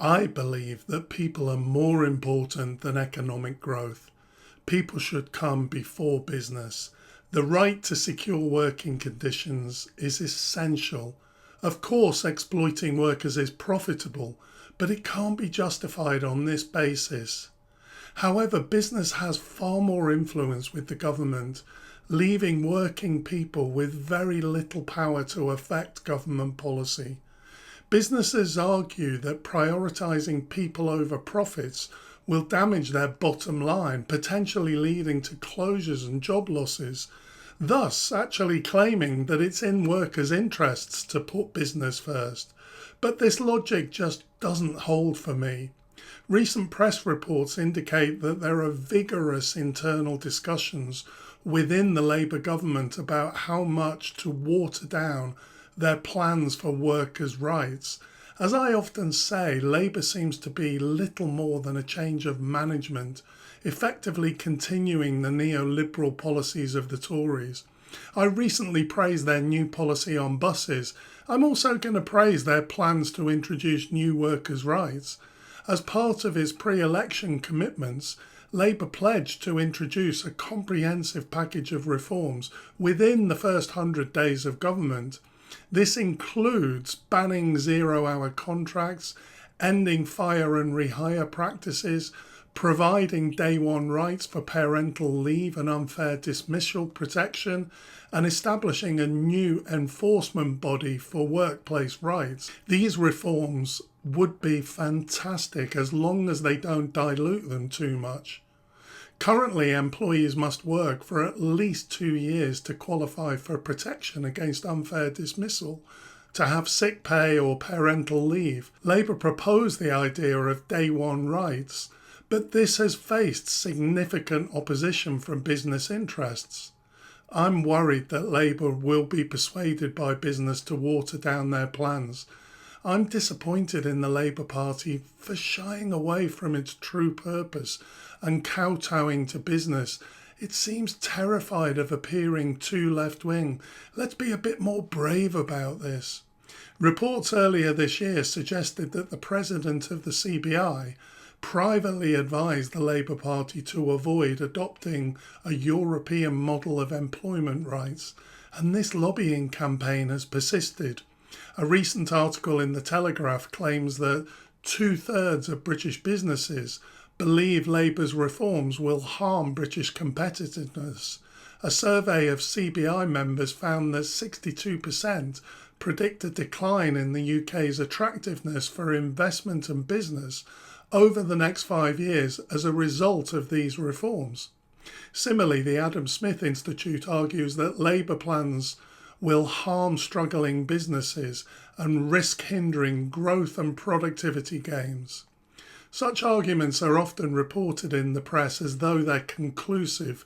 I believe that people are more important than economic growth. People should come before business. The right to secure working conditions is essential. Of course, exploiting workers is profitable, but it can't be justified on this basis. However, business has far more influence with the government, leaving working people with very little power to affect government policy. Businesses argue that prioritising people over profits will damage their bottom line, potentially leading to closures and job losses, thus actually claiming that it's in workers' interests to put business first. But this logic just doesn't hold for me. Recent press reports indicate that there are vigorous internal discussions within the Labour government about how much to water down their plans for workers' rights. As I often say, Labour seems to be little more than a change of management, effectively continuing the neoliberal policies of the Tories. I recently praised their new policy on buses. I'm also going to praise their plans to introduce new workers' rights. As part of its pre-election commitments, Labour pledged to introduce a comprehensive package of reforms within the first 100 days of government. This includes banning zero-hour contracts, ending fire and rehire practices, providing day one rights for parental leave and unfair dismissal protection, and establishing a new enforcement body for workplace rights. These reforms would be fantastic as long as they don't dilute them too much. Currently, employees must work for at least 2 years to qualify for protection against unfair dismissal, to have sick pay or parental leave. Labour proposed the idea of day one rights, but this has faced significant opposition from business interests. I'm worried that Labour will be persuaded by business to water down their plans. I'm disappointed in the Labour Party for shying away from its true purpose and kowtowing to business. It seems terrified of appearing too left-wing. Let's be a bit more brave about this. Reports earlier this year suggested that the president of the CBI privately advised the Labour Party to avoid adopting a European model of employment rights, and this lobbying campaign has persisted. A recent article in The Telegraph claims that 2/3 of British businesses believe Labour's reforms will harm British competitiveness. A survey of CBI members found that 62% predict a decline in the UK's attractiveness for investment and business over the next 5 years as a result of these reforms. Similarly, the Adam Smith Institute argues that Labour plans will harm struggling businesses and risk hindering growth and productivity gains. Such arguments are often reported in the press as though they're conclusive,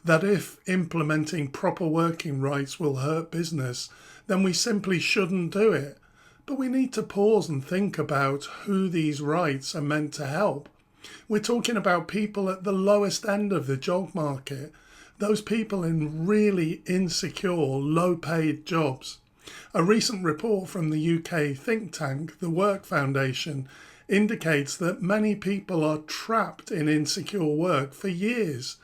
that if implementing proper working rights will hurt business, then we simply shouldn't do it. But we need to pause and think about who these rights are meant to help. We're talking about people at the lowest end of the job market, those people in really insecure, low-paid jobs. A recent report from the UK think tank, the Work Foundation, indicates that many people are trapped in insecure work for years.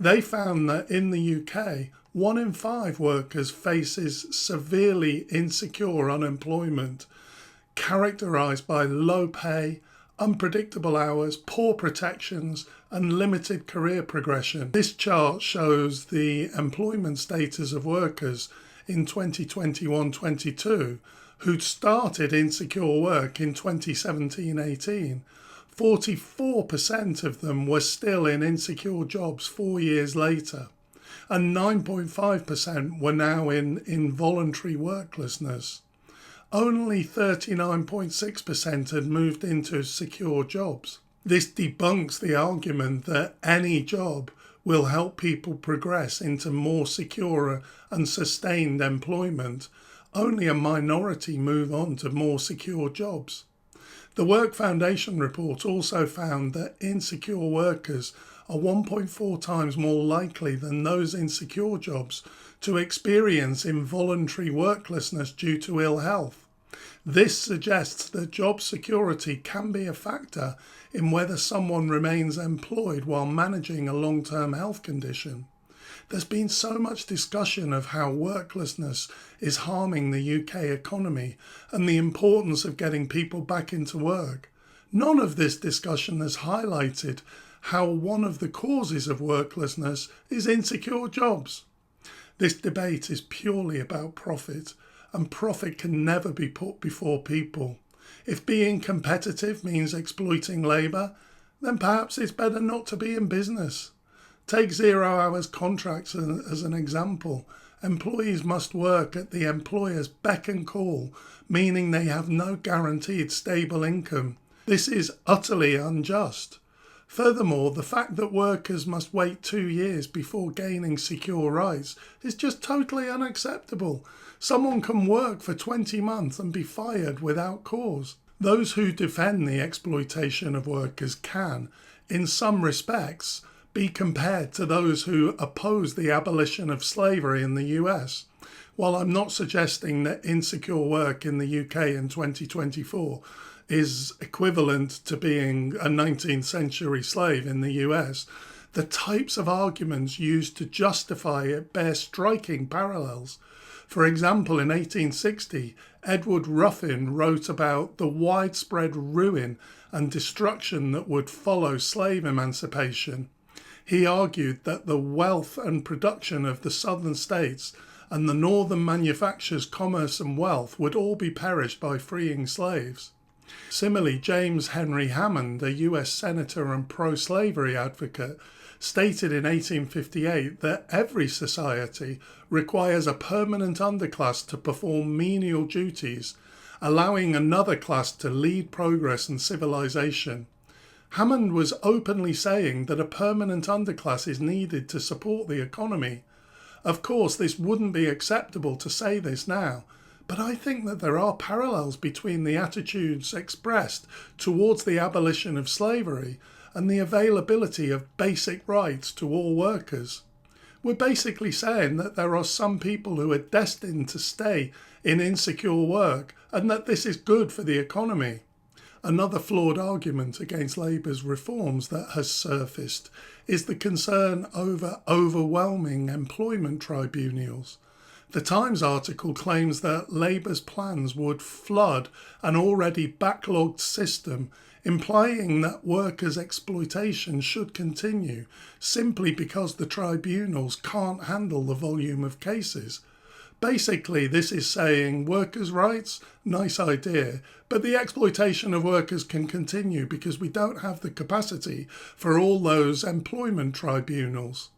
They found that in the UK, 1 in 5 workers faces severely insecure unemployment, characterised by low pay, unpredictable hours, poor protections, and limited career progression. This chart shows the employment status of workers in 2021-22 who'd started insecure work in 2017-18. 44% of them were still in insecure jobs 4 years later, and 9.5% were now in involuntary worklessness. Only 39.6% had moved into secure jobs. This debunks the argument that any job will help people progress into more secure and sustained employment. Only a minority move on to more secure jobs. The Work Foundation report also found that insecure workers are 1.4 times more likely than those in secure jobs to experience involuntary worklessness due to ill health. This suggests that job security can be a factor in whether someone remains employed while managing a long-term health condition. There's been so much discussion of how worklessness is harming the UK economy and the importance of getting people back into work. None of this discussion has highlighted how one of the causes of worklessness is insecure jobs. This debate is purely about profit, and profit can never be put before people. If being competitive means exploiting labour, then perhaps it's better not to be in business. Take 0 hours contracts as an example. Employees must work at the employer's beck and call, meaning they have no guaranteed stable income. This is utterly unjust. Furthermore, the fact that workers must wait 2 years before gaining secure rights is just totally unacceptable. Someone can work for 20 months and be fired without cause. Those who defend the exploitation of workers can, in some respects, be compared to those who oppose the abolition of slavery in the US. While I'm not suggesting that insecure work in the UK in 2024 is equivalent to being a 19th century slave in the US, the types of arguments used to justify it bear striking parallels. For example, in 1860, Edward Ruffin wrote about the widespread ruin and destruction that would follow slave emancipation. He argued that the wealth and production of the southern states and the northern manufactures, commerce and wealth would all be perished by freeing slaves. Similarly, James Henry Hammond, a US senator and pro-slavery advocate, stated in 1858 that every society requires a permanent underclass to perform menial duties, allowing another class to lead progress and civilization. Hammond was openly saying that a permanent underclass is needed to support the economy. Of course, this wouldn't be acceptable to say this now, but I think that there are parallels between the attitudes expressed towards the abolition of slavery and the availability of basic rights to all workers. We're basically saying that there are some people who are destined to stay in insecure work and that this is good for the economy. Another flawed argument against Labour's reforms that has surfaced is the concern over overwhelming employment tribunals. The Times article claims that Labour's plans would flood an already backlogged system, implying that workers' exploitation should continue simply because the tribunals can't handle the volume of cases. Basically, this is saying workers' rights, nice idea, but the exploitation of workers can continue because we don't have the capacity for all those employment tribunals.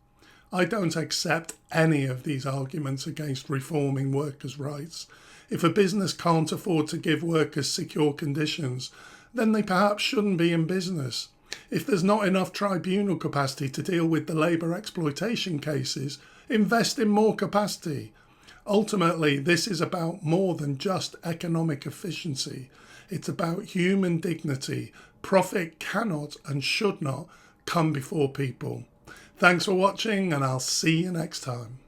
I don't accept any of these arguments against reforming workers' rights. If a business can't afford to give workers secure conditions, then they perhaps shouldn't be in business. If there's not enough tribunal capacity to deal with the labour exploitation cases, invest in more capacity. Ultimately, this is about more than just economic efficiency. It's about human dignity. Profit cannot and should not come before people. Thanks for watching, and I'll see you next time.